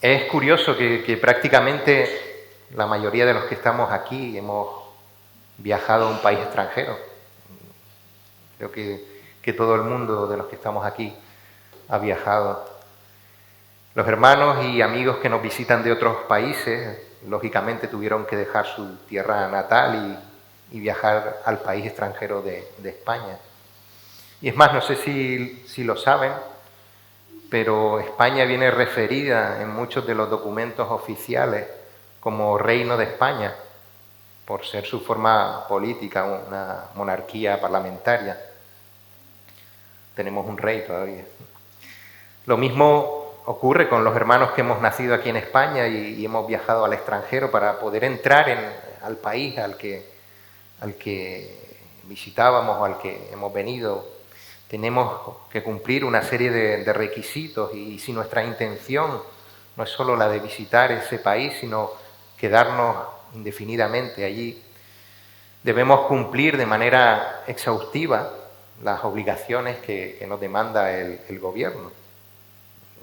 Es curioso que prácticamente la mayoría de los que estamos aquí hemos viajado a un país extranjero. Creo que todo el mundo de los que estamos aquí ha viajado. Los hermanos y amigos que nos visitan de otros países, lógicamente tuvieron que dejar su tierra natal y viajar al país extranjero de España. Y es más, no sé si lo saben, pero España viene referida en muchos de los documentos oficiales como Reino de España, por ser su forma política, una monarquía parlamentaria. Tenemos un rey todavía. Lo mismo ocurre con los hermanos que hemos nacido aquí en España y hemos viajado al extranjero para poder entrar al país al que visitábamos o al que hemos venido. Tenemos que cumplir una serie de requisitos y si nuestra intención no es solo la de visitar ese país, sino quedarnos indefinidamente allí, debemos cumplir de manera exhaustiva las obligaciones que nos demanda el gobierno.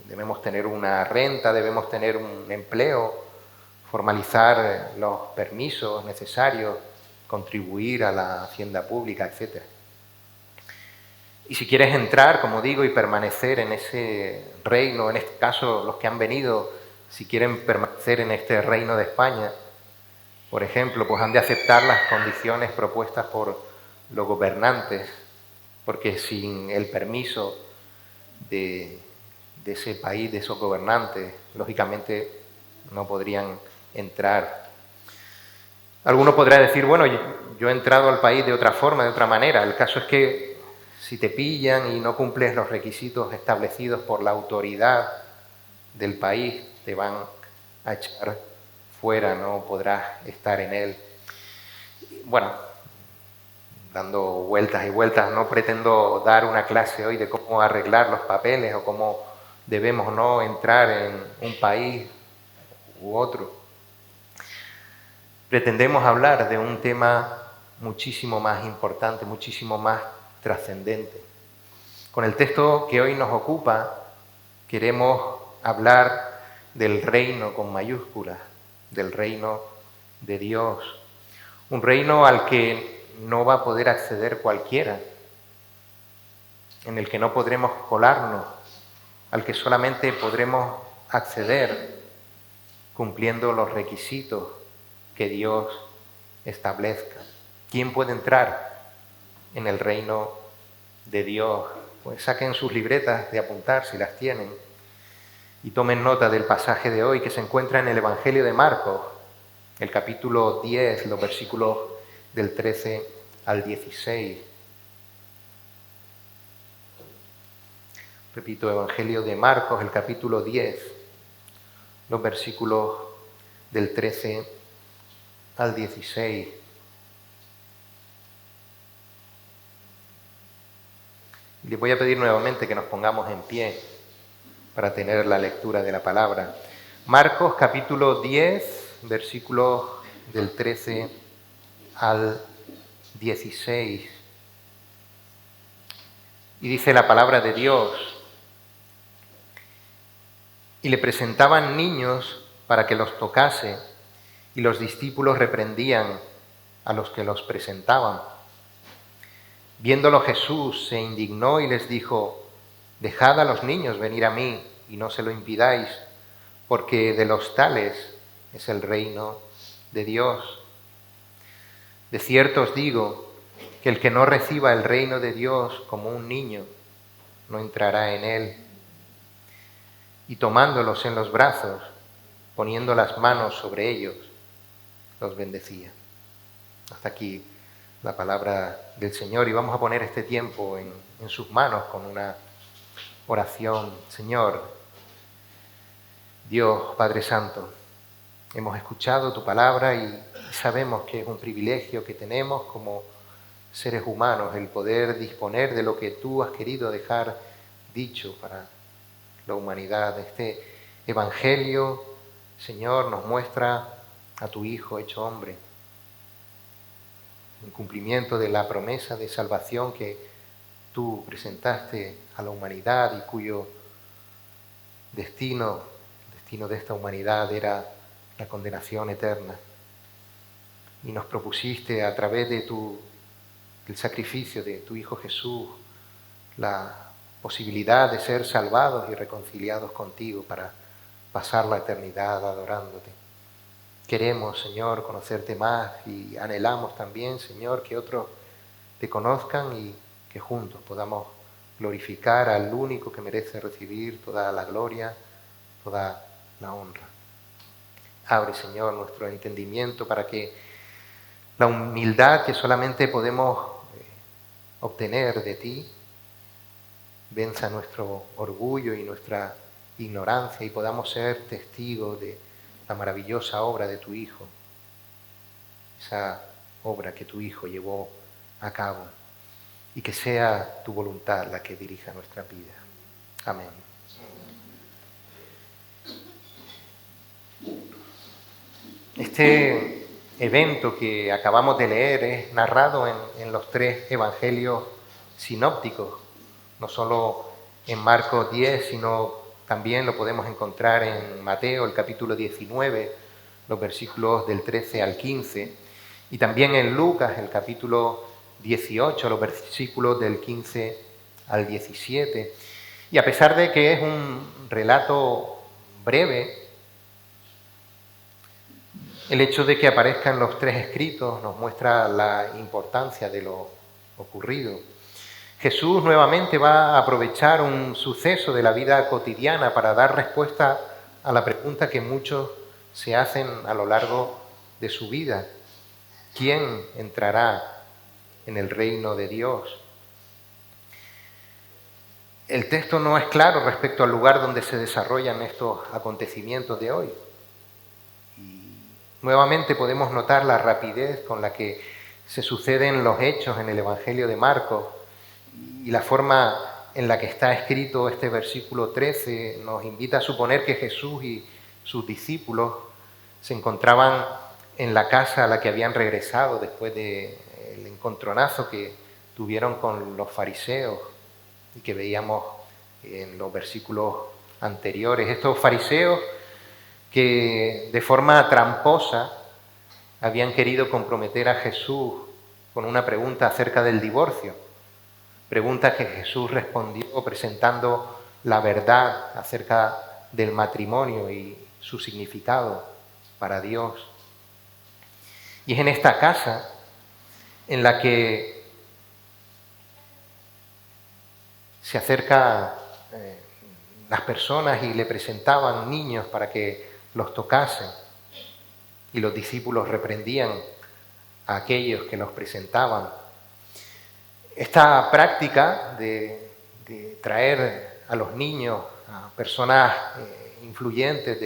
Debemos tener una renta, debemos tener un empleo, formalizar los permisos necesarios, contribuir a la hacienda pública, etc. Y si quieres entrar, como digo, y permanecer en ese reino, en este caso los que han venido, si quieren permanecer en este reino de España, por ejemplo, pues han de aceptar las condiciones propuestas por los gobernantes, porque sin el permiso de ese país, de esos gobernantes, lógicamente no podrían entrar. Alguno podrá decir, bueno, yo he entrado al país de otra forma, de otra manera. El caso es que si te pillan y no cumples los requisitos establecidos por la autoridad del país, te van a echar fuera, no podrás estar en él. Bueno, dando vueltas y vueltas, no pretendo dar una clase hoy de cómo arreglar los papeles o cómo debemos no entrar en un país u otro. Pretendemos hablar de un tema muchísimo más importante, muchísimo más trascendente. Con el texto que hoy nos ocupa, queremos hablar del reino con mayúsculas, del reino de Dios. Un reino al que no va a poder acceder cualquiera, en el que no podremos colarnos, al que solamente podremos acceder cumpliendo los requisitos que Dios establezca. ¿Quién puede entrar en el reino de Dios? Pues saquen sus libretas de apuntar si las tienen y tomen nota del pasaje de hoy que se encuentra en el Evangelio de Marcos, el capítulo 10, los versículos del 13 al 16. Repito, Evangelio de Marcos, el capítulo 10, los versículos del 13 al 16. Les voy a pedir nuevamente que nos pongamos en pie para tener la lectura de la palabra. Marcos capítulo 10, versículos del 13 al 16. Y dice la palabra de Dios: y le presentaban niños para que los tocase, y los discípulos reprendían a los que los presentaban. Viéndolo Jesús se indignó y les dijo: dejad a los niños venir a mí y no se lo impidáis, porque de los tales es el reino de Dios. De cierto os digo que el que no reciba el reino de Dios como un niño no entrará en él. Y tomándolos en los brazos, poniendo las manos sobre ellos, los bendecía. Hasta aquí la palabra del Señor, y vamos a poner este tiempo en sus manos con una oración. Señor, Dios Padre Santo, hemos escuchado tu palabra y sabemos que es un privilegio que tenemos como seres humanos el poder disponer de lo que tú has querido dejar dicho para la humanidad. Este Evangelio, Señor, nos muestra a tu Hijo hecho hombre, en cumplimiento de la promesa de salvación que tú presentaste a la humanidad y cuyo destino destino de esta humanidad era la condenación eterna. Y nos propusiste a través del sacrificio de tu Hijo Jesús la posibilidad de ser salvados y reconciliados contigo para pasar la eternidad adorándote. Queremos, Señor, conocerte más y anhelamos también, Señor, que otros te conozcan y que juntos podamos glorificar al único que merece recibir toda la gloria, toda la honra. Abre, Señor, nuestro entendimiento para que la humildad que solamente podemos obtener de ti venza nuestro orgullo y nuestra ignorancia y podamos ser testigos de la maravillosa obra de tu Hijo, esa obra que tu Hijo llevó a cabo, y que sea tu voluntad la que dirija nuestra vida. Amén. Este evento que acabamos de leer es narrado en los tres evangelios sinópticos, no solo en Marcos 10, sino también lo podemos encontrar en Mateo, el capítulo 19, los versículos del 13 al 15, y también en Lucas, el capítulo 18, los versículos del 15 al 17. Y a pesar de que es un relato breve, el hecho de que aparezcan los tres escritos nos muestra la importancia de lo ocurrido. Jesús nuevamente va a aprovechar un suceso de la vida cotidiana para dar respuesta a la pregunta que muchos se hacen a lo largo de su vida. ¿Quién entrará en el reino de Dios? El texto no es claro respecto al lugar donde se desarrollan estos acontecimientos de hoy. Nuevamente podemos notar la rapidez con la que se suceden los hechos en el Evangelio de Marcos y la forma en la que está escrito este versículo 13 nos invita a suponer que Jesús y sus discípulos se encontraban en la casa a la que habían regresado después del encontronazo que tuvieron con los fariseos y que veíamos en los versículos anteriores. Estos fariseos que de forma tramposa habían querido comprometer a Jesús con una pregunta acerca del divorcio, pregunta que Jesús respondió presentando la verdad acerca del matrimonio y su significado para Dios. Y es en esta casa en la que se acercan las personas y le presentaban niños para que los tocasen, y los discípulos reprendían a aquellos que los presentaban. Esta práctica de traer a los niños, a personas influyentes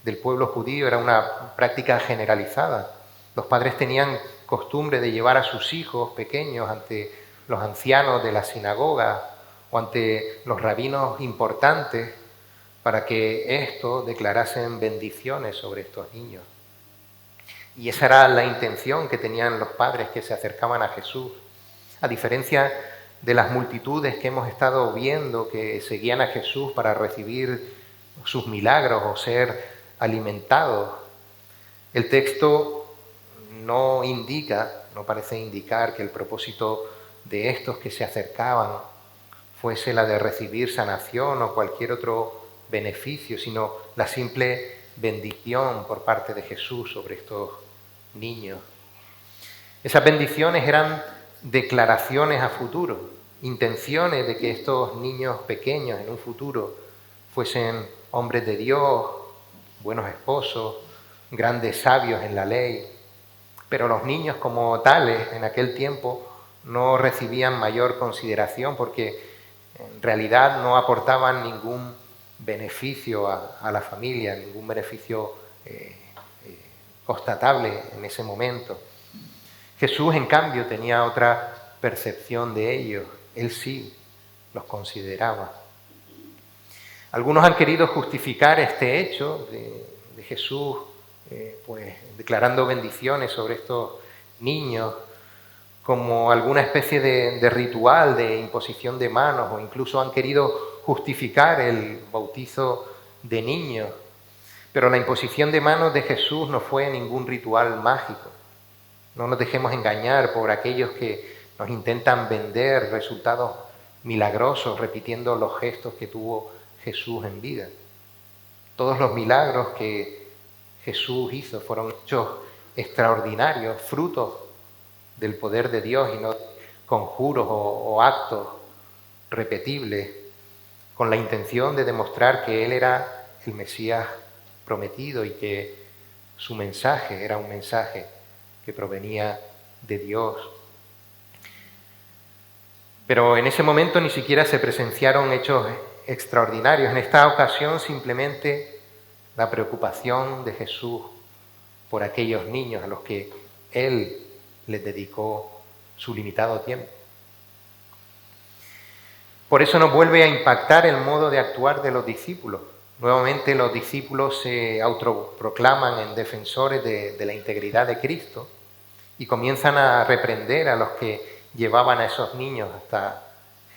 del pueblo judío, era una práctica generalizada. Los padres tenían costumbre de llevar a sus hijos pequeños ante los ancianos de la sinagoga o ante los rabinos importantes para que estos declarasen bendiciones sobre estos niños. Y esa era la intención que tenían los padres que se acercaban a Jesús. A diferencia de las multitudes que hemos estado viendo que seguían a Jesús para recibir sus milagros o ser alimentados, el texto no parece indicar que el propósito de estos que se acercaban fuese la de recibir sanación o cualquier otro beneficio, sino la simple bendición por parte de Jesús sobre estos niños. Esas bendiciones eran declaraciones a futuro, intenciones de que estos niños pequeños en un futuro fuesen hombres de Dios, buenos esposos, grandes sabios en la ley. Pero los niños como tales en aquel tiempo no recibían mayor consideración porque en realidad no aportaban ningún beneficio a la familia, ningún beneficio constatable en ese momento. Jesús, en cambio, tenía otra percepción de ellos. Él sí los consideraba. Algunos han querido justificar este hecho de Jesús declarando bendiciones sobre estos niños como alguna especie de ritual de imposición de manos, o incluso han querido justificar el bautizo de niños Pero la imposición de manos de Jesús no fue ningún ritual mágico. No nos dejemos engañar por aquellos que nos intentan vender resultados milagrosos repitiendo los gestos que tuvo Jesús en vida. Todos los milagros que Jesús hizo fueron hechos extraordinarios, frutos del poder de Dios y no conjuros o actos repetibles, con la intención de demostrar que Él era el Mesías prometido y que su mensaje era un mensaje que provenía de Dios. Pero en ese momento ni siquiera se presenciaron hechos extraordinarios. En esta ocasión simplemente la preocupación de Jesús por aquellos niños a los que Él les dedicó su limitado tiempo. Por eso nos vuelve a impactar el modo de actuar de los discípulos. Nuevamente los discípulos se autoproclaman en defensores de la integridad de Cristo y comienzan a reprender a los que llevaban a esos niños hasta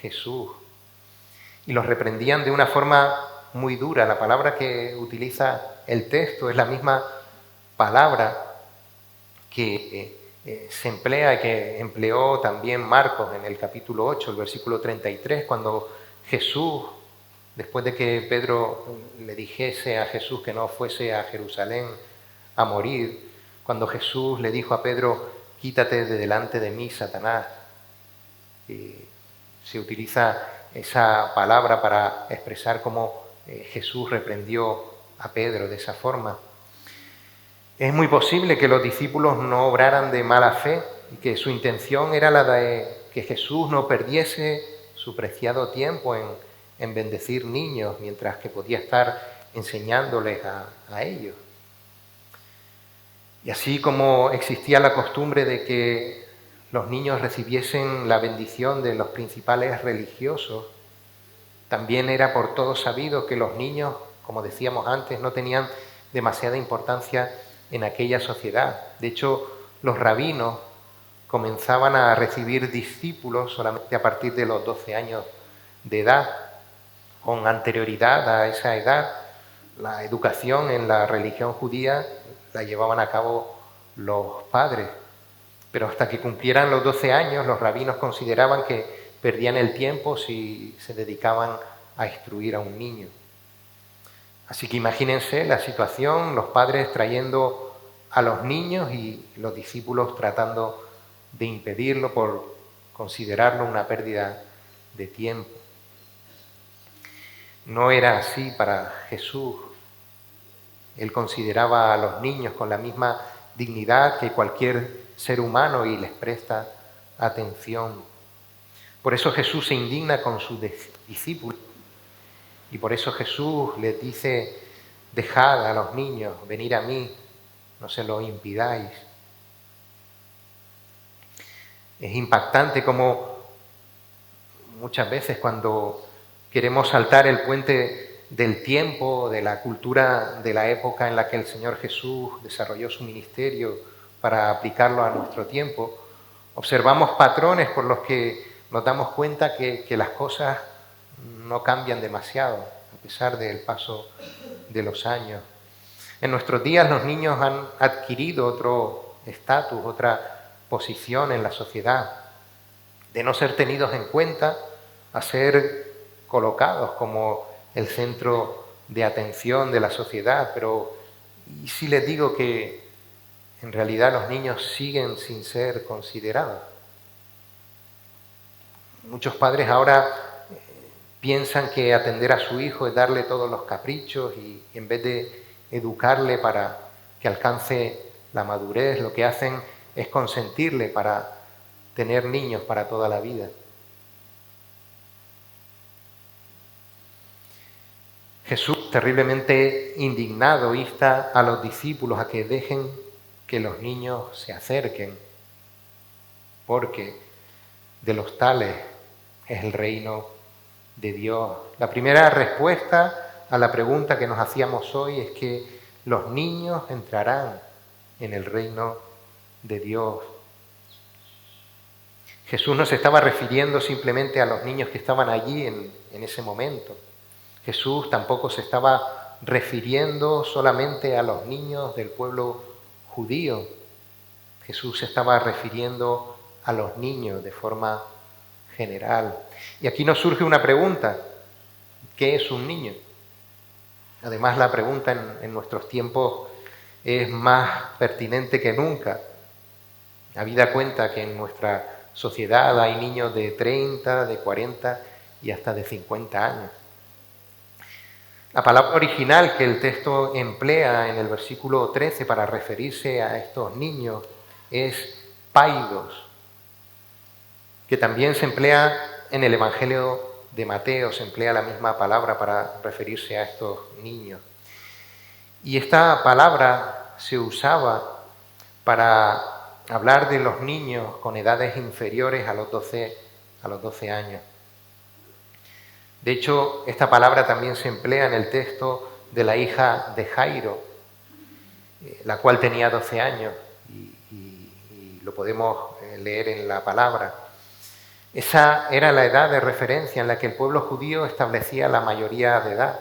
Jesús. Y los reprendían de una forma muy dura. La palabra que utiliza el texto es la misma palabra que se emplea y que empleó también Marcos en el capítulo 8, el versículo 33, cuando Jesús, después de que Pedro le dijese a Jesús que no fuese a Jerusalén a morir, cuando Jesús le dijo a Pedro, quítate de delante de mí, Satanás, se utiliza esa palabra para expresar cómo Jesús reprendió a Pedro de esa forma. Es muy posible que los discípulos no obraran de mala fe y que su intención era la de que Jesús no perdiese su preciado tiempo en bendecir niños mientras que podía estar enseñándoles a ellos. Y así como existía la costumbre de que los niños recibiesen la bendición de los principales religiosos, también era por todos sabido que los niños, como decíamos antes, no tenían demasiada importancia en aquella sociedad. De hecho, los rabinos comenzaban a recibir discípulos solamente a partir de los 12 años de edad. Con anterioridad a esa edad, la educación en la religión judía la llevaban a cabo los padres. Pero hasta que cumplieran los 12 años, los rabinos consideraban que perdían el tiempo si se dedicaban a instruir a un niño. Así que imagínense la situación, los padres trayendo a los niños y los discípulos tratando de impedirlo por considerarlo una pérdida de tiempo. No era así para Jesús. Él consideraba a los niños con la misma dignidad que cualquier ser humano y les presta atención. Por eso Jesús se indigna con sus discípulos y por eso Jesús les dice, dejad a los niños venir a mí, no se lo impidáis. Es impactante como muchas veces cuando queremos saltar el puente del tiempo, de la cultura de la época en la que el Señor Jesús desarrolló su ministerio para aplicarlo a nuestro tiempo, observamos patrones por los que nos damos cuenta que las cosas no cambian demasiado a pesar del paso de los años. En nuestros días los niños han adquirido otro estatus, otra posición en la sociedad, de no ser tenidos en cuenta a ser colocados como el centro de atención de la sociedad. Pero ¿y si les digo que en realidad los niños siguen sin ser considerados? Muchos padres ahora piensan que atender a su hijo es darle todos los caprichos y en vez de educarle para que alcance la madurez, lo que hacen es consentirle para tener niños para toda la vida. Jesús, terriblemente indignado, insta a los discípulos a que dejen que los niños se acerquen, porque de los tales es el reino de Dios. La primera respuesta a la pregunta que nos hacíamos hoy es que los niños entrarán en el reino de Dios. Jesús no se estaba refiriendo simplemente a los niños que estaban allí en ese momento. Jesús tampoco se estaba refiriendo solamente a los niños del pueblo judío. Jesús se estaba refiriendo a los niños de forma general. Y aquí nos surge una pregunta: ¿qué es un niño? Además, la pregunta en nuestros tiempos es más pertinente que nunca. Habida cuenta que en nuestra sociedad hay niños de 30, de 40 y hasta de 50 años. La palabra original que el texto emplea en el versículo 13 para referirse a estos niños es paidos, que también se emplea en el Evangelio de Mateo, se emplea la misma palabra para referirse a estos niños. Y esta palabra se usaba para hablar de los niños con edades inferiores a los 12 años. De hecho, esta palabra también se emplea en el texto de la hija de Jairo, la cual tenía 12 años, y lo podemos leer en la palabra. Esa era la edad de referencia en la que el pueblo judío establecía la mayoría de edad.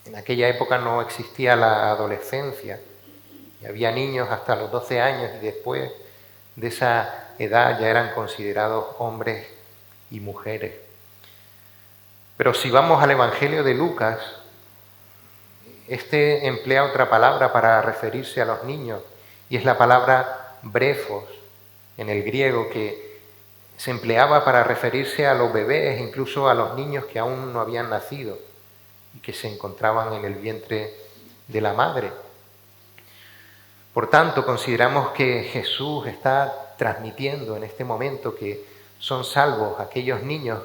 En aquella época no existía la adolescencia, y había niños hasta los 12 años, y después de esa edad ya eran considerados hombres y mujeres. Pero si vamos al Evangelio de Lucas, este emplea otra palabra para referirse a los niños, y es la palabra brefos en el griego, que se empleaba para referirse a los bebés, incluso a los niños que aún no habían nacido y que se encontraban en el vientre de la madre. Por tanto, consideramos que Jesús está transmitiendo en este momento que son salvos aquellos niños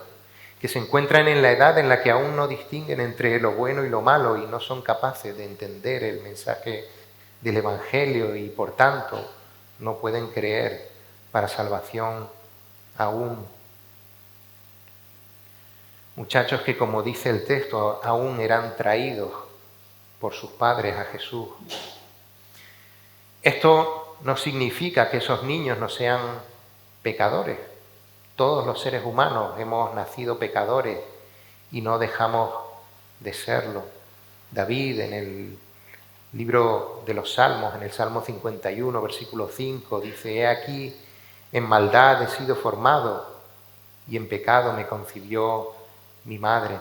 que se encuentran en la edad en la que aún no distinguen entre lo bueno y lo malo y no son capaces de entender el mensaje del Evangelio y por tanto no pueden creer para salvación aún. Muchachos que, como dice el texto, aún eran traídos por sus padres a Jesús. Esto no significa que esos niños no sean pecadores. Todos los seres humanos hemos nacido pecadores y no dejamos de serlo. David, en el libro de los Salmos, en el Salmo 51, versículo 5, dice: «He aquí, en maldad he sido formado y en pecado me concibió mi madre».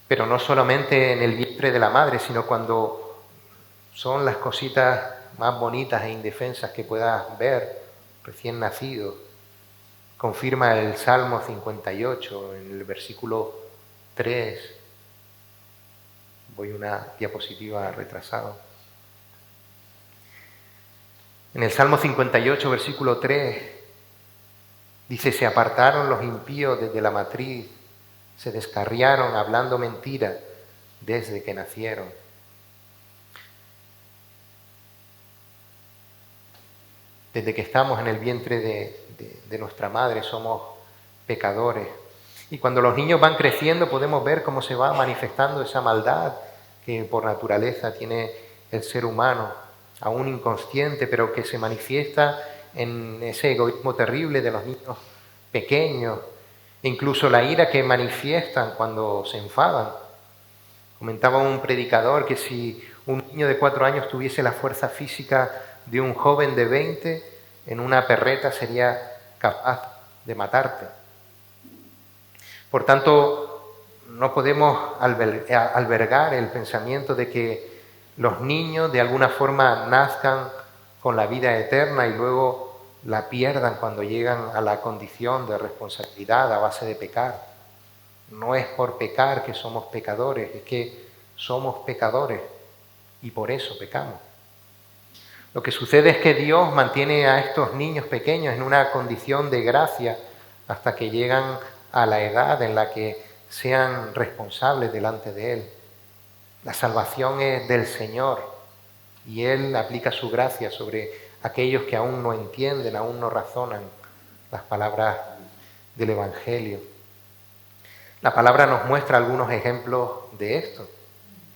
Pero no solamente en el vientre de la madre, sino cuando son las cositas más bonitas e indefensas que puedas ver recién nacido. Confirma el Salmo 58 en el versículo 3. Voy una diapositiva retrasado. En el Salmo 58, versículo 3, dice: «Se apartaron los impíos desde la matriz, se descarriaron hablando mentira desde que nacieron». Desde que estamos en el vientre de nuestra madre somos pecadores. Y cuando los niños van creciendo podemos ver cómo se va manifestando esa maldad que por naturaleza tiene el ser humano, aún inconsciente, pero que se manifiesta en ese egoísmo terrible de los niños pequeños, e incluso la ira que manifiestan cuando se enfadan. Comentaba un predicador que si un niño de 4 años tuviese la fuerza física de un joven de 20, en una perreta sería capaz de matarte. Por tanto, no podemos albergar el pensamiento de que los niños de alguna forma nazcan con la vida eterna y luego la pierdan cuando llegan a la condición de responsabilidad a base de pecar. No es por pecar que somos pecadores, es que somos pecadores y por eso pecamos. Lo que sucede es que Dios mantiene a estos niños pequeños en una condición de gracia hasta que llegan a la edad en la que sean responsables delante de Él. La salvación es del Señor y Él aplica su gracia sobre aquellos que aún no entienden, aún no razonan las palabras del Evangelio. La palabra nos muestra algunos ejemplos de esto,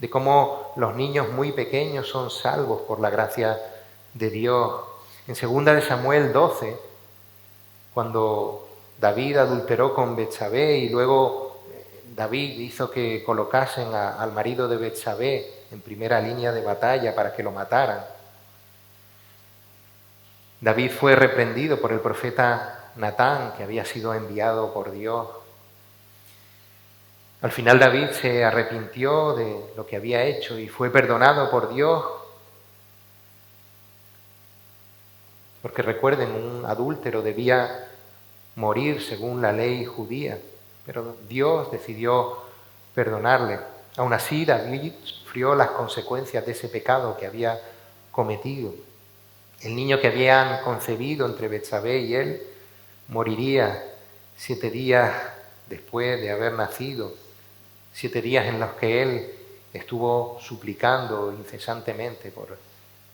de cómo los niños muy pequeños son salvos por la gracia de Dios. En 2 de Samuel 12, cuando David adulteró con Betsabé y luego David hizo que colocasen al marido de Betsabé en primera línea de batalla para que lo mataran. David fue reprendido por el profeta Natán, que había sido enviado por Dios. Al final David se arrepintió de lo que había hecho y fue perdonado por Dios. Porque recuerden, un adúltero debía morir según la ley judía, pero Dios decidió perdonarle. Aún así, David sufrió las consecuencias de ese pecado que había cometido. El niño que habían concebido entre Betsabé y él moriría 7 días después de haber nacido, 7 días en los que él estuvo suplicando incesantemente por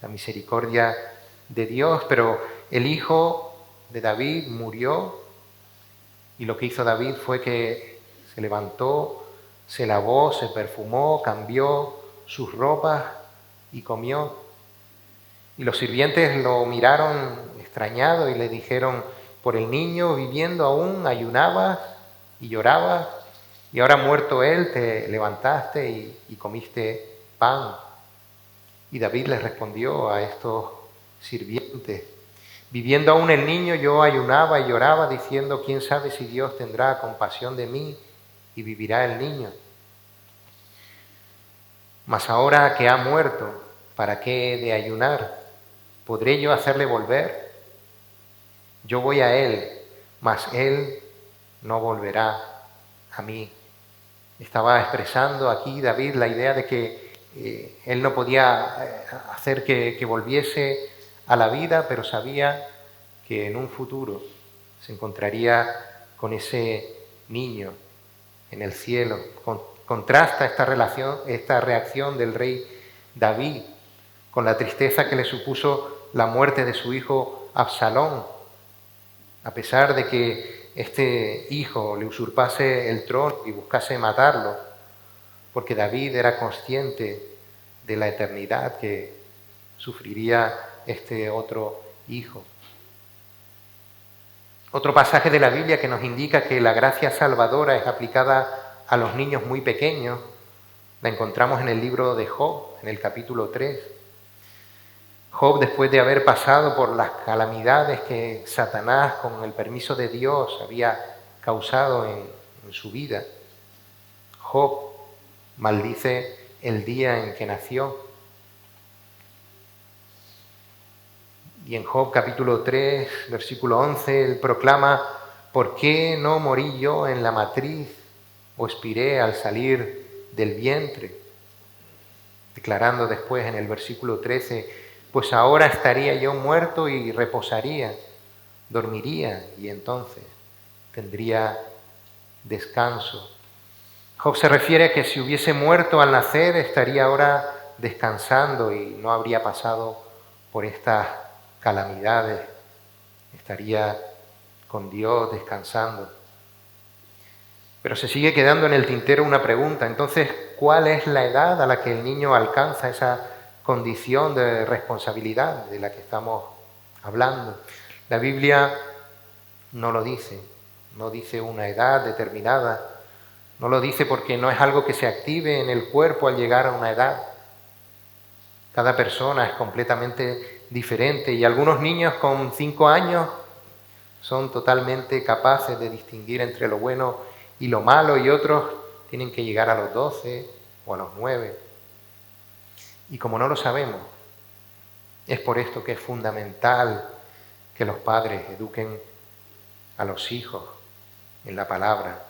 la misericordia de Dios, pero el hijo de David murió y lo que hizo David fue que se levantó, se lavó, se perfumó, cambió sus ropas y comió. Y los sirvientes lo miraron extrañados y le dijeron: por el niño viviendo aún ayunabas y llorabas, y ahora muerto él te levantaste y comiste pan. Y David les respondió a estos sirvientes: viviendo aún el niño yo ayunaba y lloraba diciendo: quién sabe si Dios tendrá compasión de mí y vivirá el niño. Mas ahora que ha muerto, ¿para qué he de ayunar? ¿Podré yo hacerle volver? Yo voy a él, mas él no volverá a mí. Estaba expresando aquí David la idea de que él no podía hacer que volviese a la vida, pero sabía que en un futuro se encontraría con ese niño en el cielo. Contrasta esta reacción del rey David con la tristeza que le supuso la muerte de su hijo Absalón. A pesar de que este hijo le usurpase el trono y buscase matarlo, porque David era consciente de la eternidad que sufriría este otro hijo. Otro pasaje de la Biblia que nos indica que la gracia salvadora es aplicada a los niños muy pequeños, la encontramos en el libro de Job, en el capítulo 3. Job, después de haber pasado por las calamidades que Satanás, con el permiso de Dios, había causado en su vida, Job maldice el día en que nació. Y en Job capítulo 3, versículo 11, él proclama: ¿por qué no morí yo en la matriz o expiré al salir del vientre? Declarando después en el versículo 13: pues ahora estaría yo muerto y reposaría, dormiría y entonces tendría descanso. Job se refiere a que si hubiese muerto al nacer estaría ahora descansando y no habría pasado por estas calamidades, estaría con Dios descansando. Pero se sigue quedando en el tintero una pregunta: entonces, ¿cuál es la edad a la que el niño alcanza esa condición de responsabilidad de la que estamos hablando? La Biblia no lo dice, no dice una edad determinada, no lo dice porque no es algo que se active en el cuerpo al llegar a una edad. Cada persona es completamente diferente y algunos niños con 5 años son totalmente capaces de distinguir entre lo bueno y lo malo, y otros tienen que llegar a los 12 o a los 9. Y como no lo sabemos, es por esto que es fundamental que los padres eduquen a los hijos en la palabra.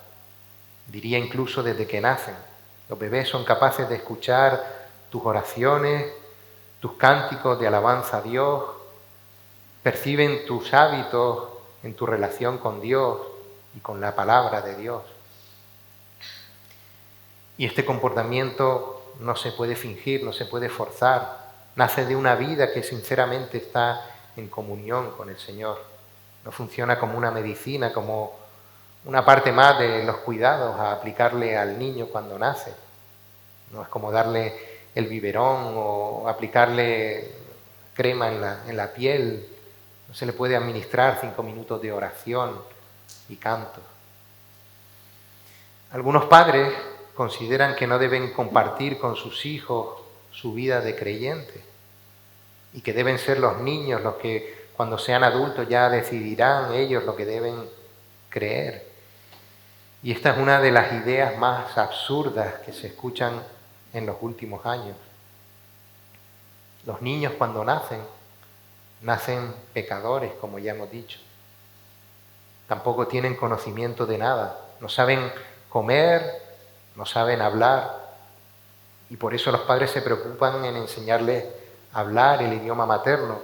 Diría incluso desde que nacen. Los bebés son capaces de escuchar tus oraciones, tus cánticos de alabanza a Dios, perciben tus hábitos en tu relación con Dios y con la palabra de Dios. Y este comportamiento no se puede fingir, no se puede forzar. Nace de una vida que sinceramente está en comunión con el Señor. No funciona como una medicina, como una parte más de los cuidados a aplicarle al niño cuando nace. No es como darle el biberón o aplicarle crema en la piel. No se le puede administrar 5 minutos de oración y canto. Algunos padres consideran que no deben compartir con sus hijos su vida de creyente y que deben ser los niños los que cuando sean adultos ya decidirán ellos lo que deben creer. Y esta es una de las ideas más absurdas que se escuchan en los últimos años. Los niños cuando nacen pecadores, como ya hemos dicho. Tampoco tienen conocimiento de nada, no saben comer, no saben hablar, y por eso los padres se preocupan en enseñarles a hablar el idioma materno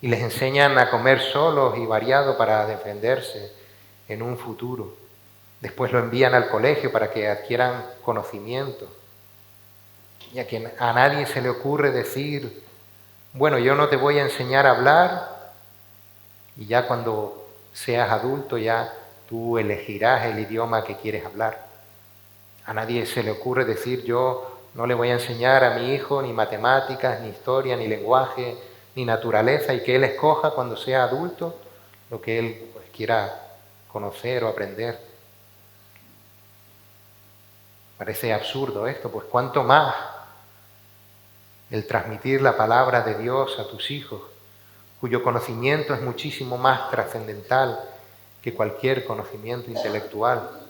y les enseñan a comer solos y variado para defenderse en un futuro. Después lo envían al colegio para que adquieran conocimiento. Y a nadie se le ocurre decir, bueno, yo no te voy a enseñar a hablar y ya cuando seas adulto ya tú elegirás el idioma que quieres hablar. A nadie se le ocurre decir, yo no le voy a enseñar a mi hijo ni matemáticas, ni historia, ni lenguaje, ni naturaleza, y que él escoja cuando sea adulto lo que él quiera conocer o aprender. Parece absurdo esto, pues cuánto más el transmitir la palabra de Dios a tus hijos, cuyo conocimiento es muchísimo más trascendental que cualquier conocimiento intelectual.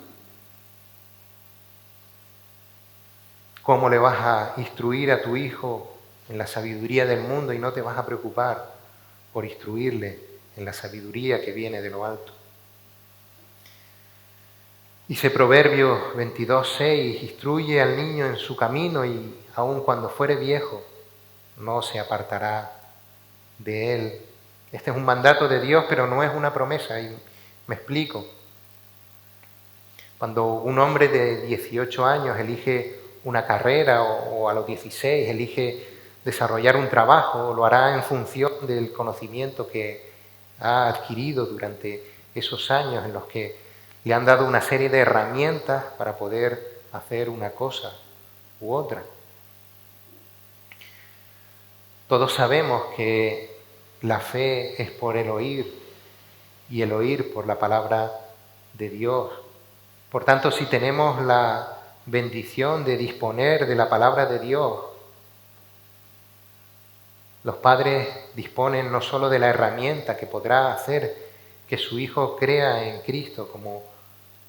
¿Cómo le vas a instruir a tu hijo en la sabiduría del mundo y no te vas a preocupar por instruirle en la sabiduría que viene de lo alto? Dice Proverbios 22:6, instruye al niño en su camino y aun cuando fuere viejo no se apartará de él. Este es un mandato de Dios, pero no es una promesa, y me explico. Cuando un hombre de 18 años elige una carrera o a los 16 elige desarrollar un trabajo, lo hará en función del conocimiento que ha adquirido durante esos años en los que le han dado una serie de herramientas para poder hacer una cosa u otra. Todos sabemos que la fe es por el oír y el oír por la palabra de Dios. Por tanto, si tenemos la bendición de disponer de la palabra de Dios, los padres disponen no solo de la herramienta que podrá hacer que su hijo crea en Cristo como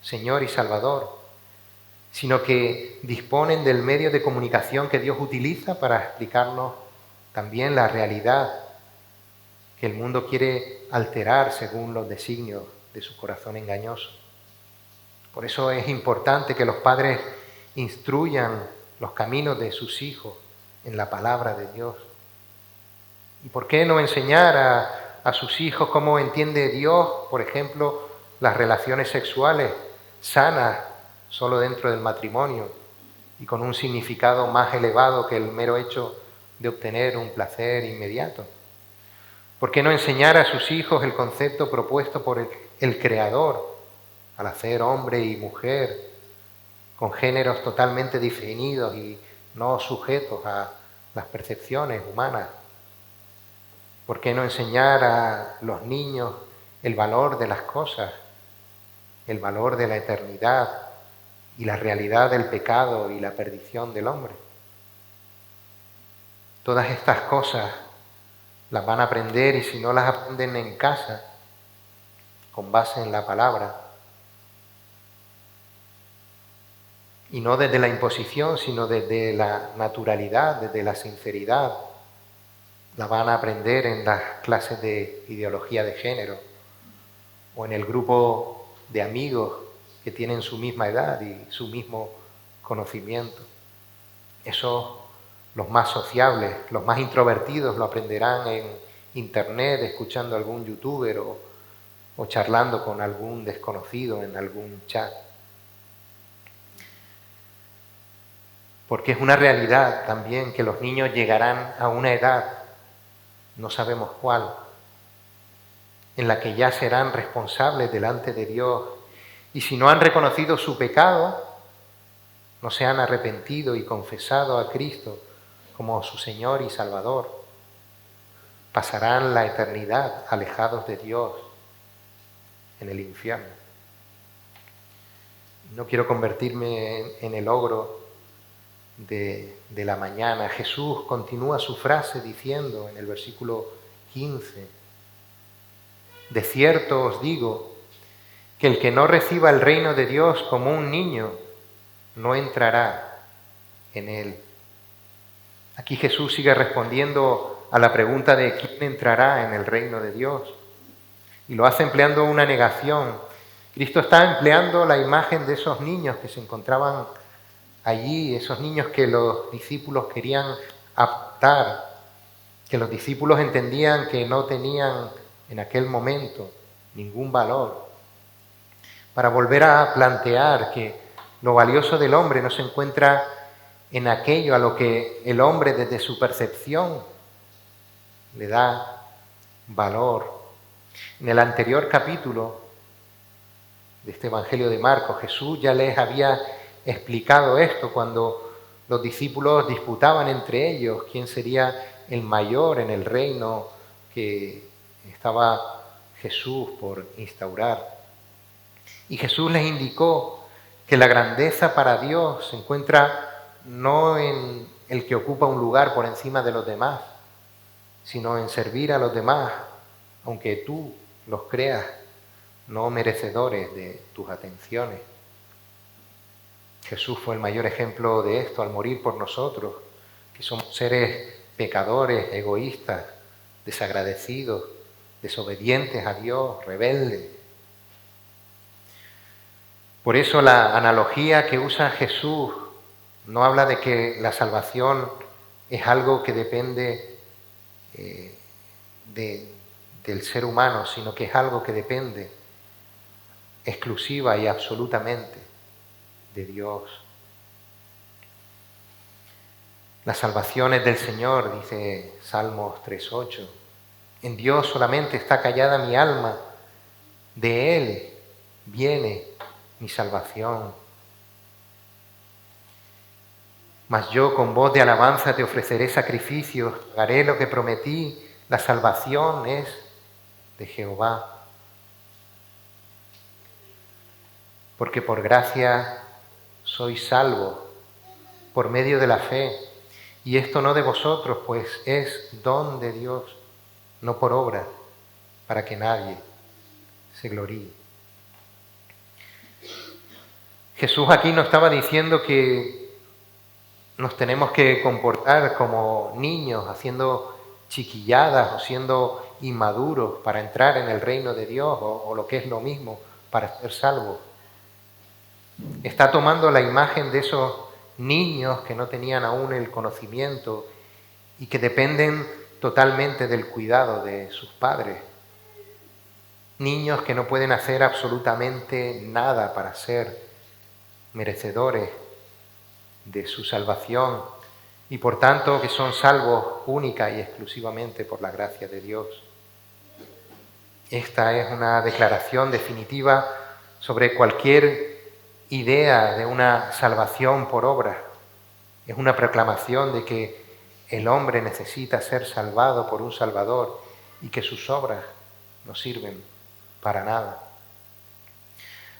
Señor y Salvador, sino que disponen del medio de comunicación que Dios utiliza para explicarnos también la realidad que el mundo quiere alterar según los designios de su corazón engañoso. Por eso es importante que los padres instruyan los caminos de sus hijos en la palabra de Dios. ¿Y por qué no enseñar a sus hijos cómo entiende Dios, por ejemplo, las relaciones sexuales sanas solo dentro del matrimonio y con un significado más elevado que el mero hecho de obtener un placer inmediato? ¿Por qué no enseñar a sus hijos el concepto propuesto por el Creador al hacer hombre y mujer con géneros totalmente definidos y no sujetos a las percepciones humanas? ¿Por qué no enseñar a los niños el valor de las cosas, el valor de la eternidad y la realidad del pecado y la perdición del hombre? Todas estas cosas las van a aprender, y si no las aprenden en casa, con base en la palabra, y no desde la imposición, sino desde la naturalidad, desde la sinceridad, la van a aprender en las clases de ideología de género o en el grupo de amigos que tienen su misma edad y su mismo conocimiento. Eso, los más sociables, los más introvertidos lo aprenderán en internet, escuchando a algún youtuber o charlando con algún desconocido en algún chat. Porque es una realidad también que los niños llegarán a una edad, no sabemos cuál, en la que ya serán responsables delante de Dios, y si no han reconocido su pecado, no se han arrepentido y confesado a Cristo como su Señor y Salvador, pasarán la eternidad alejados de Dios en el infierno. No quiero convertirme en el ogro de la mañana. Jesús continúa su frase diciendo en el versículo 15, de cierto os digo que el que no reciba el reino de Dios como un niño no entrará en él. Aquí Jesús sigue respondiendo a la pregunta de quién entrará en el reino de Dios, y lo hace empleando una negación. Cristo está empleando la imagen de esos niños que se encontraban allí, esos niños que los discípulos querían apartar, que los discípulos entendían que no tenían en aquel momento ningún valor, para volver a plantear que lo valioso del hombre no se encuentra en aquello a lo que el hombre desde su percepción le da valor. En el anterior capítulo de este Evangelio de Marcos, Jesús ya les había explicado esto cuando los discípulos disputaban entre ellos quién sería el mayor en el reino que estaba Jesús por instaurar. Y Jesús les indicó que la grandeza para Dios se encuentra no en el que ocupa un lugar por encima de los demás, sino en servir a los demás, aunque tú los creas no merecedores de tus atenciones. Jesús fue el mayor ejemplo de esto al morir por nosotros, que somos seres pecadores, egoístas, desagradecidos, desobedientes a Dios, rebeldes. Por eso la analogía que usa Jesús no habla de que la salvación es algo que depende del ser humano, sino que es algo que depende exclusiva y absolutamente de Dios. La salvación es del Señor, dice Salmos 3:8. En Dios solamente está callada mi alma, de Él viene mi salvación. Mas yo con voz de alabanza te ofreceré sacrificios, haré lo que prometí, la salvación es de Jehová. Porque por gracia sois salvos, por medio de la fe, y esto no de vosotros, pues es don de Dios, no por obra, para que nadie se gloríe. Jesús aquí no estaba diciendo que nos tenemos que comportar como niños, haciendo chiquilladas o siendo inmaduros para entrar en el reino de Dios, o lo que es lo mismo, para ser salvos. Está tomando la imagen de esos niños que no tenían aún el conocimiento y que dependen totalmente del cuidado de sus padres. Niños que no pueden hacer absolutamente nada para ser merecedores de su salvación y por tanto que son salvos única y exclusivamente por la gracia de Dios. Esta es una declaración definitiva sobre cualquier idea de una salvación por obra. Es una proclamación de que el hombre necesita ser salvado por un Salvador y que sus obras no sirven para nada.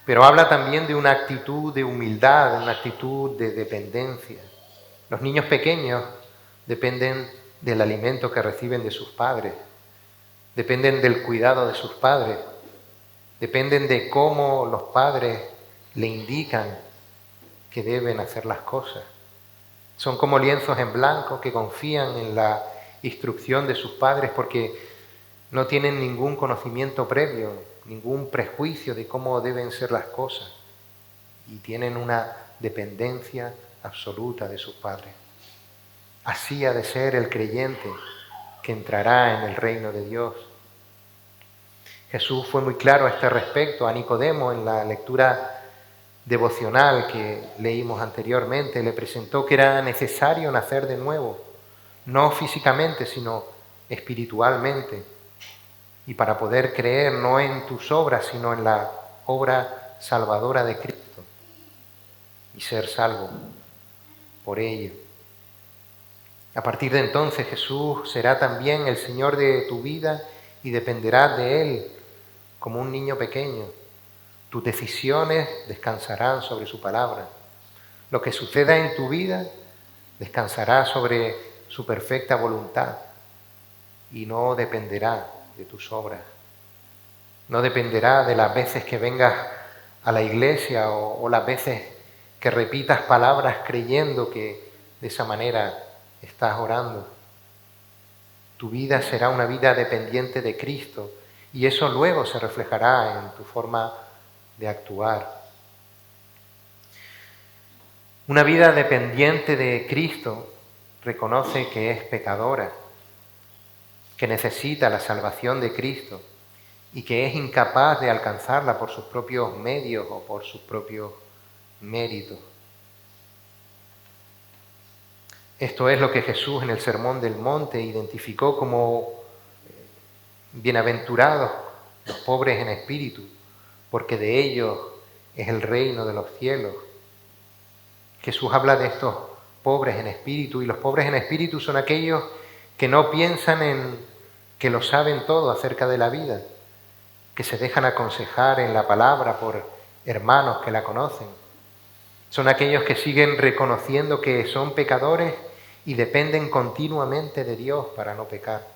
Pero habla también de una actitud de humildad, de una actitud de dependencia. Los niños pequeños dependen del alimento que reciben de sus padres, dependen del cuidado de sus padres, dependen de cómo los padres le indican que deben hacer las cosas. Son como lienzos en blanco que confían en la instrucción de sus padres porque no tienen ningún conocimiento previo, ningún prejuicio de cómo deben ser las cosas y tienen una dependencia absoluta de sus padres. Así ha de ser el creyente que entrará en el reino de Dios. Jesús fue muy claro a este respecto a Nicodemo en la lectura devocional que leímos anteriormente. Le presentó que era necesario nacer de nuevo, no físicamente, sino espiritualmente. Y para poder creer no en tus obras, sino en la obra salvadora de Cristo y ser salvo por ello. A partir de entonces Jesús será también el Señor de tu vida y dependerás de Él como un niño pequeño. Tus decisiones descansarán sobre su palabra. Lo que suceda en tu vida descansará sobre su perfecta voluntad y no dependerá de tus obras. No dependerá de las veces que vengas a la iglesia o las veces que repitas palabras creyendo que de esa manera estás orando. Tu vida será una vida dependiente de Cristo y eso luego se reflejará en tu forma de actuar. Una vida dependiente de Cristo reconoce que es pecadora, que necesita la salvación de Cristo y que es incapaz de alcanzarla por sus propios medios o por sus propios méritos. Esto es lo que Jesús en el Sermón del Monte identificó como bienaventurados los pobres en espíritu, porque de ellos es el reino de los cielos. Jesús habla de estos pobres en espíritu, y los pobres en espíritu son aquellos que no piensan en que lo saben todo acerca de la vida, que se dejan aconsejar en la palabra por hermanos que la conocen. Son aquellos que siguen reconociendo que son pecadores y dependen continuamente de Dios para no pecar.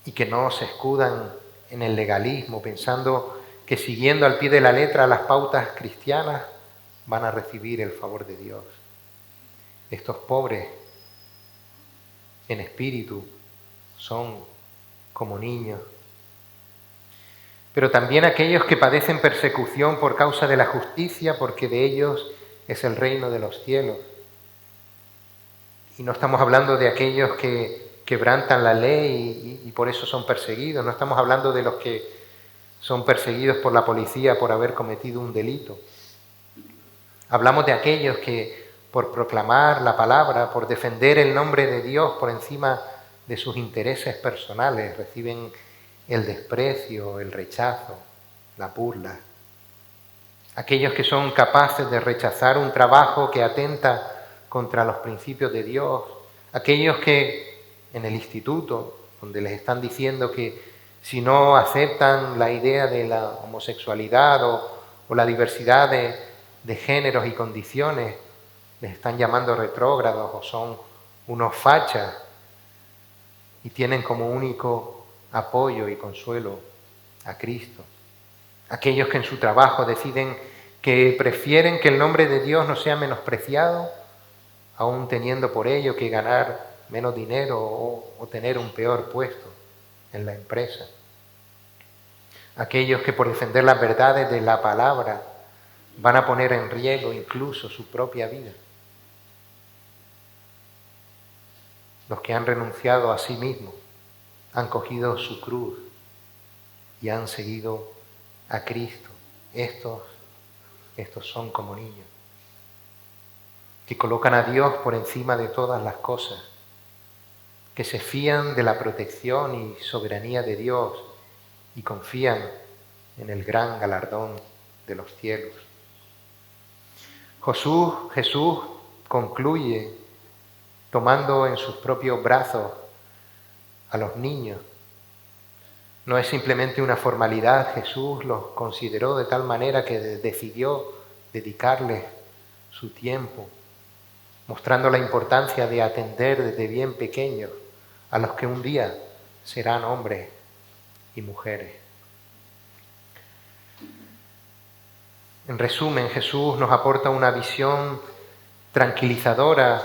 Y que no se escudan en el legalismo pensando que siguiendo al pie de la letra las pautas cristianas van a recibir el favor de Dios. Estos pobres en espíritu son como niños. Pero también aquellos que padecen persecución por causa de la justicia, porque de ellos es el reino de los cielos. Y no estamos hablando de aquellos que quebrantan la ley y por eso son perseguidos. No estamos hablando de los que son perseguidos por la policía por haber cometido un delito. Hablamos de aquellos que por proclamar la palabra, por defender el nombre de Dios por encima de sus intereses personales, reciben el desprecio, el rechazo, la burla. Aquellos que son capaces de rechazar un trabajo que atenta contra los principios de Dios. Aquellos que en el instituto, donde les están diciendo que si no aceptan la idea de la homosexualidad o la diversidad de géneros y condiciones, les están llamando retrógrados o son unos fachas y tienen como único apoyo y consuelo a Cristo. Aquellos que en su trabajo deciden que prefieren que el nombre de Dios no sea menospreciado, aún teniendo por ello que ganar menos dinero o tener un peor puesto en la empresa. Aquellos que por defender las verdades de la palabra van a poner en riesgo incluso su propia vida. Los que han renunciado a sí mismos, han cogido su cruz y han seguido a Cristo. Estos son como niños, que colocan a Dios por encima de todas las cosas, que se fían de la protección y soberanía de Dios y confían en el gran galardón de los cielos. Jesús concluye tomando en sus propios brazos a los niños. No es simplemente una formalidad, Jesús los consideró de tal manera que decidió dedicarles su tiempo, mostrando la importancia de atender desde bien pequeños a los que un día serán hombres y mujeres. En resumen, Jesús nos aporta una visión tranquilizadora,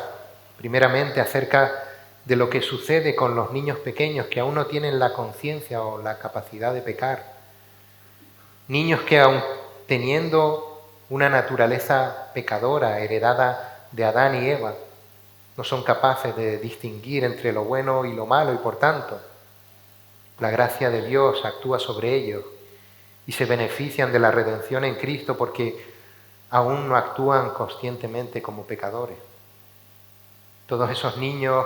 primeramente acerca de lo que sucede con los niños pequeños que aún no tienen la conciencia o la capacidad de pecar. Niños que aun teniendo una naturaleza pecadora heredada de Adán y Eva, no son capaces de distinguir entre lo bueno y lo malo y por tanto la gracia de Dios actúa sobre ellos y se benefician de la redención en Cristo porque aún no actúan conscientemente como pecadores. Todos esos niños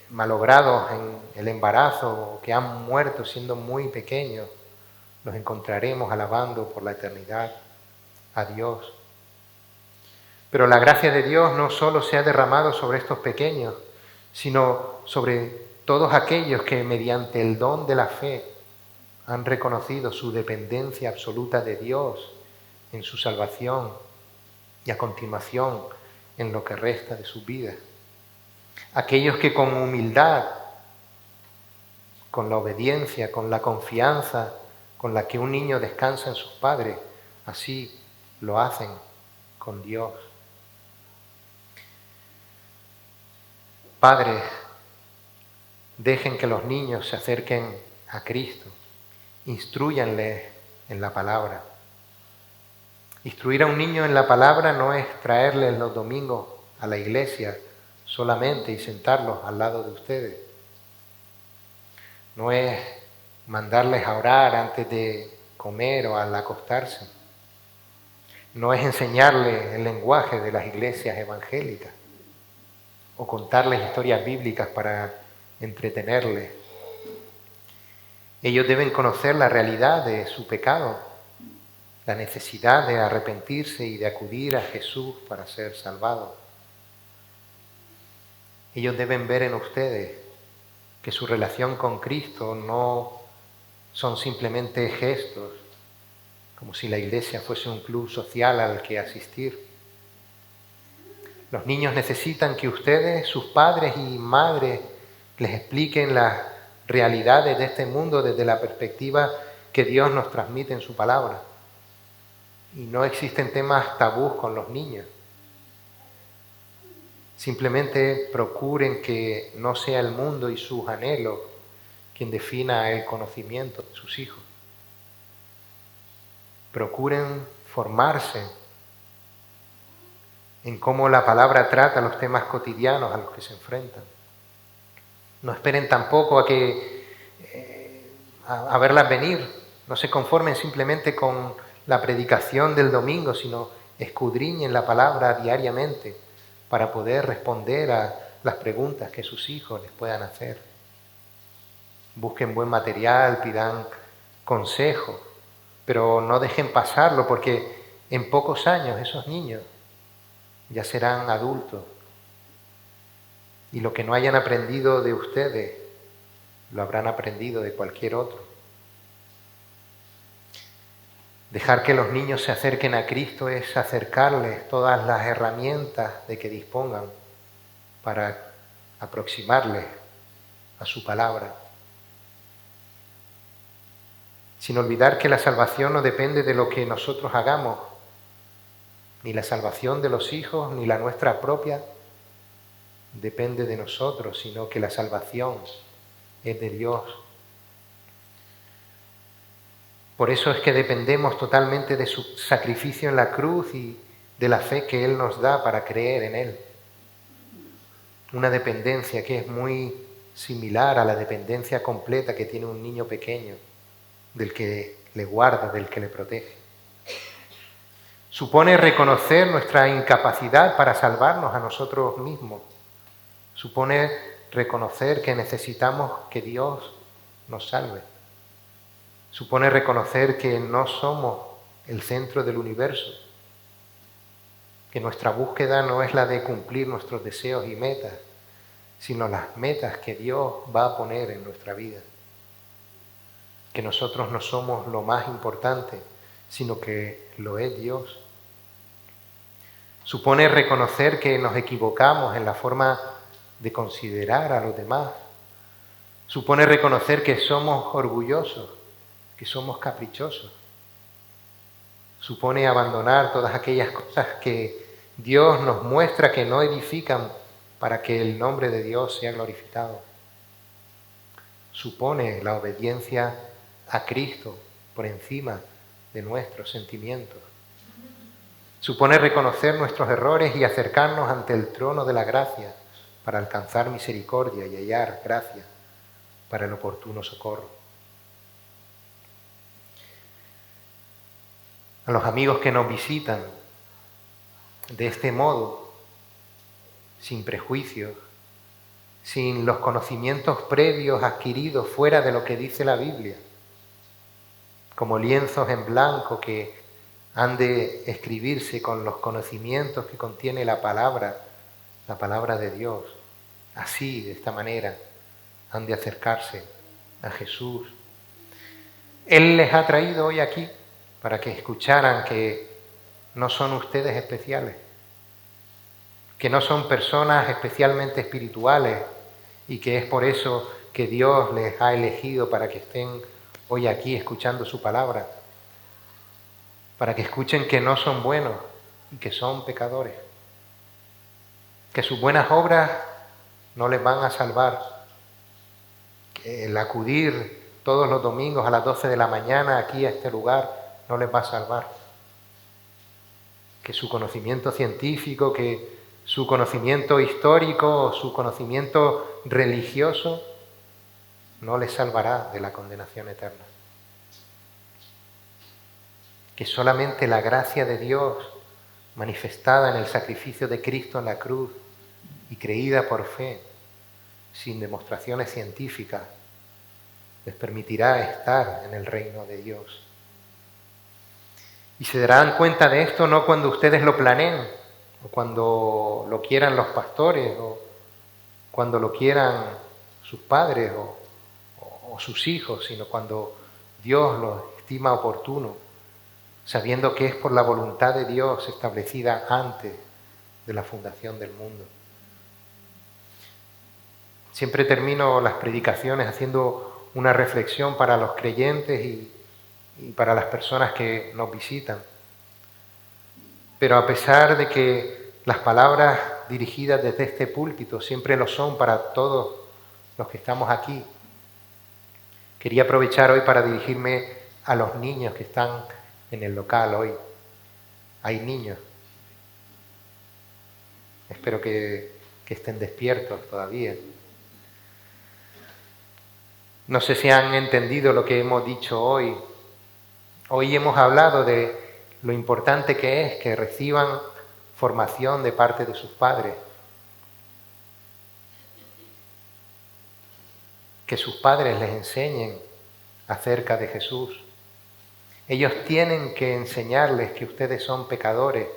malogrados en el embarazo, que han muerto siendo muy pequeños, los encontraremos alabando por la eternidad a Dios. Pero la gracia de Dios no solo se ha derramado sobre estos pequeños, sino sobre todos aquellos que mediante el don de la fe han reconocido su dependencia absoluta de Dios en su salvación y a continuación en lo que resta de su vida. Aquellos que con humildad, con la obediencia, con la confianza con la que un niño descansa en sus padres, así lo hacen con Dios. Padres, dejen que los niños se acerquen a Cristo, instrúyanles en la palabra. Instruir a un niño en la palabra no es traerles los domingos a la iglesia solamente y sentarlos al lado de ustedes. No es mandarles a orar antes de comer o al acostarse. No es enseñarles el lenguaje de las iglesias evangélicas o contarles historias bíblicas para entretenerles. Ellos deben conocer la realidad de su pecado, la necesidad de arrepentirse y de acudir a Jesús para ser salvados. Ellos deben ver en ustedes que su relación con Cristo no son simplemente gestos, como si la iglesia fuese un club social al que asistir. Los niños necesitan que ustedes, sus padres y madres, les expliquen las realidades de este mundo desde la perspectiva que Dios nos transmite en su palabra. Y no existen temas tabús con los niños. Simplemente procuren que no sea el mundo y sus anhelos quien defina el conocimiento de sus hijos. Procuren formarse en cómo la palabra trata los temas cotidianos a los que se enfrentan. No esperen tampoco a verlas venir. No se conformen simplemente con la predicación del domingo, sino escudriñen la palabra diariamente para poder responder a las preguntas que sus hijos les puedan hacer. Busquen buen material, pidan consejo, pero no dejen pasarlo porque en pocos años esos niños ya serán adultos y lo que no hayan aprendido de ustedes lo habrán aprendido de cualquier otro. Dejar que los niños se acerquen a Cristo es acercarles todas las herramientas de que dispongan para aproximarles a su palabra. Sin olvidar que la salvación no depende de lo que nosotros hagamos, ni la salvación de los hijos, ni la nuestra propia, depende de nosotros, sino que la salvación es de Dios. Por eso es que dependemos totalmente de su sacrificio en la cruz y de la fe que Él nos da para creer en Él. Una dependencia que es muy similar a la dependencia completa que tiene un niño pequeño, del que le guarda, del que le protege. Supone reconocer nuestra incapacidad para salvarnos a nosotros mismos. Supone reconocer que necesitamos que Dios nos salve. Supone reconocer que no somos el centro del universo, que nuestra búsqueda no es la de cumplir nuestros deseos y metas, sino las metas que Dios va a poner en nuestra vida. Que nosotros no somos lo más importante, sino que lo es Dios. Supone reconocer que nos equivocamos en la forma de considerar a los demás. Supone reconocer que somos orgullosos, que somos caprichosos. Supone abandonar todas aquellas cosas que Dios nos muestra que no edifican para que el nombre de Dios sea glorificado. Supone la obediencia a Cristo por encima de nuestros sentimientos. Supone reconocer nuestros errores y acercarnos ante el trono de la gracia para alcanzar misericordia y hallar gracia para el oportuno socorro. A los amigos que nos visitan de este modo, sin prejuicios, sin los conocimientos previos adquiridos fuera de lo que dice la Biblia, como lienzos en blanco que han de escribirse con los conocimientos que contiene la palabra de Dios. Así, de esta manera, han de acercarse a Jesús. Él les ha traído hoy aquí para que escucharan que no son ustedes especiales, que no son personas especialmente espirituales y que es por eso que Dios les ha elegido para que estén hoy aquí escuchando su palabra, para que escuchen que no son buenos y que son pecadores, que sus buenas obras no les van a salvar, que el acudir todos los domingos a las 12 de la mañana aquí a este lugar no les va a salvar, que su conocimiento científico, que su conocimiento histórico o su conocimiento religioso no les salvará de la condenación eterna. Que solamente la gracia de Dios manifestada en el sacrificio de Cristo en la cruz y creída por fe, sin demostraciones científicas, les permitirá estar en el reino de Dios. Y se darán cuenta de esto no cuando ustedes lo planeen, o cuando lo quieran los pastores, o cuando lo quieran sus padres o sus hijos, sino cuando Dios lo estima oportuno, sabiendo que es por la voluntad de Dios establecida antes de la fundación del mundo. Siempre termino las predicaciones haciendo una reflexión para los creyentes y para las personas que nos visitan. Pero a pesar de que las palabras dirigidas desde este púlpito siempre lo son para todos los que estamos aquí, quería aprovechar hoy para dirigirme a los niños que están en el local hoy. Hay niños. Espero que estén despiertos todavía. No sé si han entendido lo que hemos dicho hoy. Hoy hemos hablado de lo importante que es que reciban formación de parte de sus padres. Que sus padres les enseñen acerca de Jesús. Ellos tienen que enseñarles que ustedes son pecadores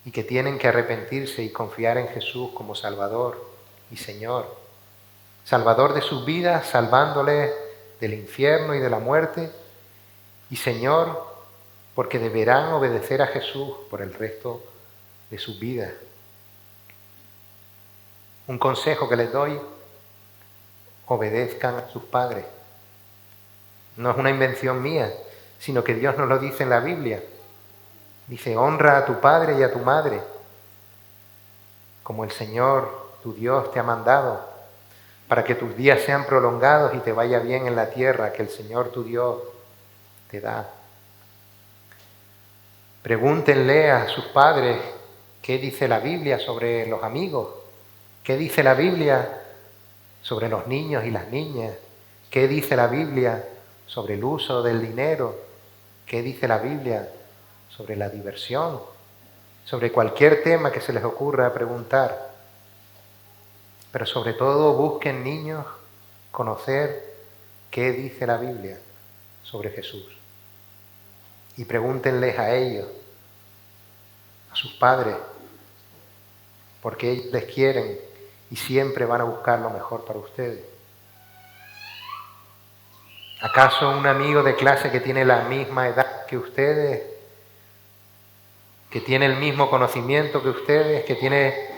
y que tienen que arrepentirse y confiar en Jesús como Salvador y Señor. Salvador de sus vidas, salvándoles del infierno y de la muerte, y Señor, porque deberán obedecer a Jesús por el resto de sus vidas. Un consejo que les doy: obedezcan a sus padres. No es una invención mía, sino que Dios nos lo dice en la Biblia. Dice: honra a tu padre y a tu madre, como el Señor, tu Dios, te ha mandado, para que tus días sean prolongados y te vaya bien en la tierra que el Señor, tu Dios, te da. Pregúntenle a sus padres qué dice la Biblia sobre los amigos, qué dice la Biblia sobre los niños y las niñas, qué dice la Biblia sobre el uso del dinero, qué dice la Biblia sobre la diversión, sobre cualquier tema que se les ocurra preguntar. Pero sobre todo busquen, niños, conocer qué dice la Biblia sobre Jesús. Y pregúntenles a ellos, a sus padres, porque ellos les quieren y siempre van a buscar lo mejor para ustedes. ¿Acaso un amigo de clase que tiene la misma edad que ustedes, que tiene el mismo conocimiento que ustedes, que tiene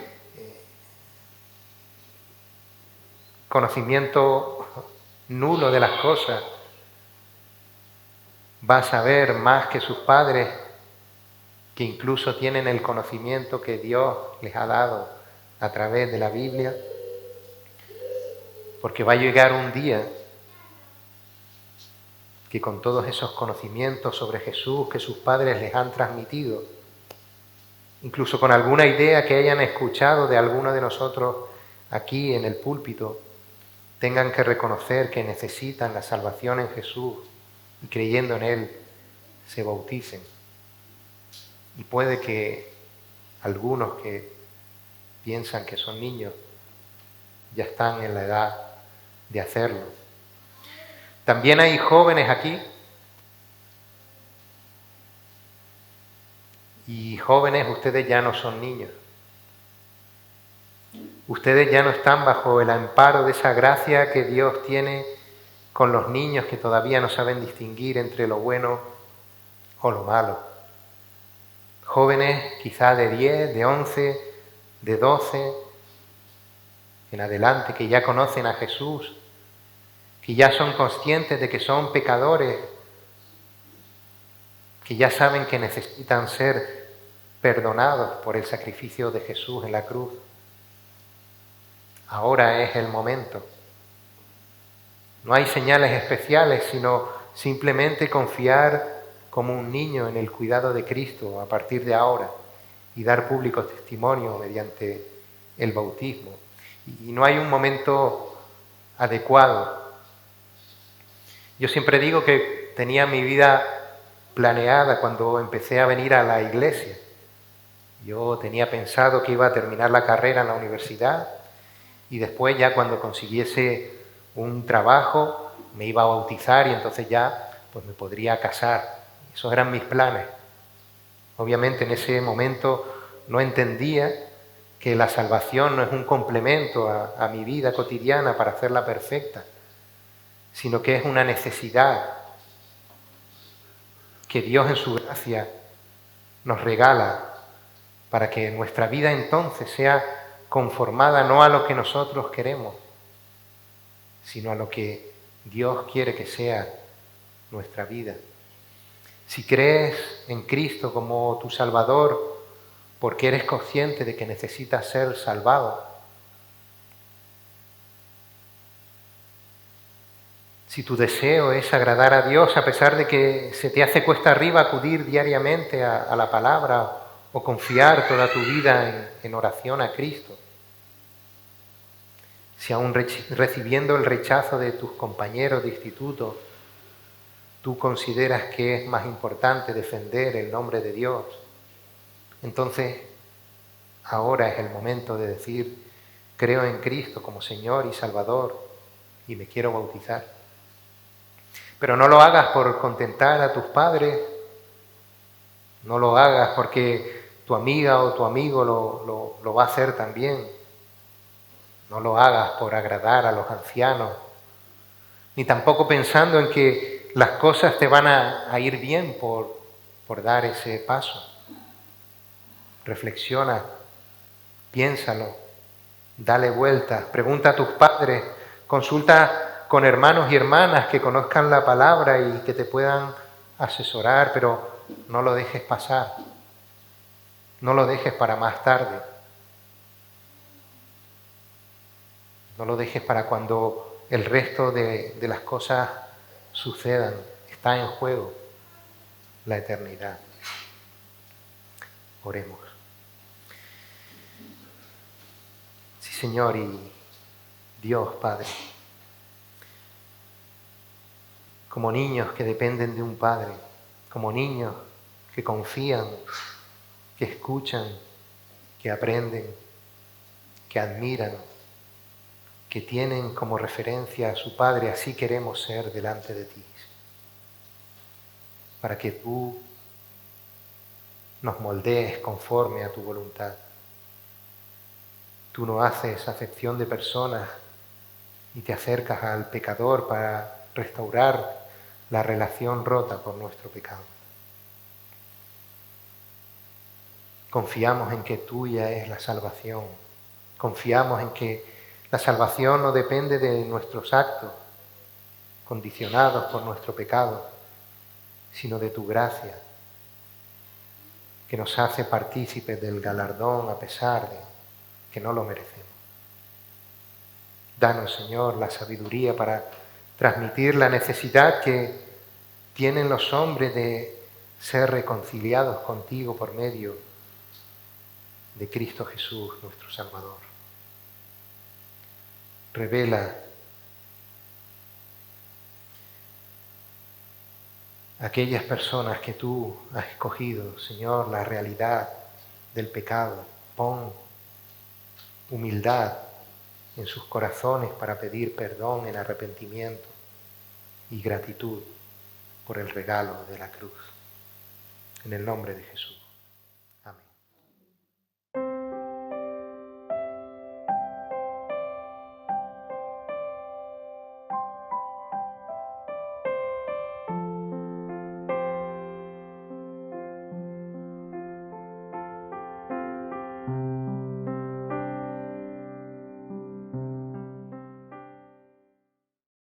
conocimiento nulo de las cosas, va a saber más que sus padres, que incluso tienen el conocimiento que Dios les ha dado a través de la Biblia? Porque va a llegar un día que con todos esos conocimientos sobre Jesús que sus padres les han transmitido, incluso con alguna idea que hayan escuchado de alguno de nosotros aquí en el púlpito, tengan que reconocer que necesitan la salvación en Jesús y creyendo en Él se bauticen. Y puede que algunos que piensan que son niños ya están en la edad de hacerlo. También hay jóvenes aquí, y jóvenes, ustedes ya no son niños. Ustedes ya no están bajo el amparo de esa gracia que Dios tiene con los niños que todavía no saben distinguir entre lo bueno o lo malo. Jóvenes quizá de 10, de 11, de 12 en adelante, que ya conocen a Jesús, que ya son conscientes de que son pecadores, que ya saben que necesitan ser perdonados por el sacrificio de Jesús en la cruz. Ahora es el momento. No hay señales especiales, sino simplemente confiar como un niño en el cuidado de Cristo a partir de ahora y dar público testimonio mediante el bautismo. Y no hay un momento adecuado. Yo siempre digo que tenía mi vida planeada cuando empecé a venir a la iglesia. Yo tenía pensado que iba a terminar la carrera en la universidad y después ya cuando consiguiese un trabajo me iba a bautizar y entonces ya pues me podría casar. Esos eran mis planes. Obviamente en ese momento no entendía que la salvación no es un complemento a mi vida cotidiana para hacerla perfecta, sino que es una necesidad que Dios en su gracia nos regala para que nuestra vida entonces sea conformada no a lo que nosotros queremos, sino a lo que Dios quiere que sea nuestra vida. Si crees en Cristo como tu Salvador, porque eres consciente de que necesitas ser salvado, si tu deseo es agradar a Dios a pesar de que se te hace cuesta arriba acudir diariamente a la palabra o confiar toda tu vida en oración a Cristo, si aún recibiendo el rechazo de tus compañeros de instituto, tú consideras que es más importante defender el nombre de Dios, entonces ahora es el momento de decir, creo en Cristo como Señor y Salvador y me quiero bautizar. Pero no lo hagas por contentar a tus padres, no lo hagas porque tu amiga o tu amigo lo va a hacer también. No lo hagas por agradar a los ancianos, ni tampoco pensando en que las cosas te van a ir bien por dar ese paso. Reflexiona, piénsalo, dale vueltas, pregunta a tus padres, consulta con hermanos y hermanas que conozcan la palabra y que te puedan asesorar, pero no lo dejes pasar, no lo dejes para más tarde, no lo dejes para cuando el resto de las cosas sucedan, está en juego la eternidad. Oremos. Sí, Señor y Dios Padre, como niños que dependen de un Padre, como niños que confían, que escuchan, que aprenden, que admiran, que tienen como referencia a su Padre, así queremos ser delante de ti, para que tú nos moldees conforme a tu voluntad. Tú no haces acepción de personas y te acercas al pecador para restaurar la relación rota por nuestro pecado. Confiamos en que tuya es la salvación. Confiamos en que la salvación no depende de nuestros actos, condicionados por nuestro pecado, sino de tu gracia, que nos hace partícipes del galardón a pesar de que no lo merecemos. Danos, Señor, la sabiduría para transmitir la necesidad que tienen los hombres de ser reconciliados contigo por medio de Cristo Jesús, nuestro Salvador. Revela a aquellas personas que tú has escogido, Señor, la realidad del pecado. Pon humildad en sus corazones para pedir perdón en arrepentimiento y gratitud por el regalo de la cruz. En el nombre de Jesús.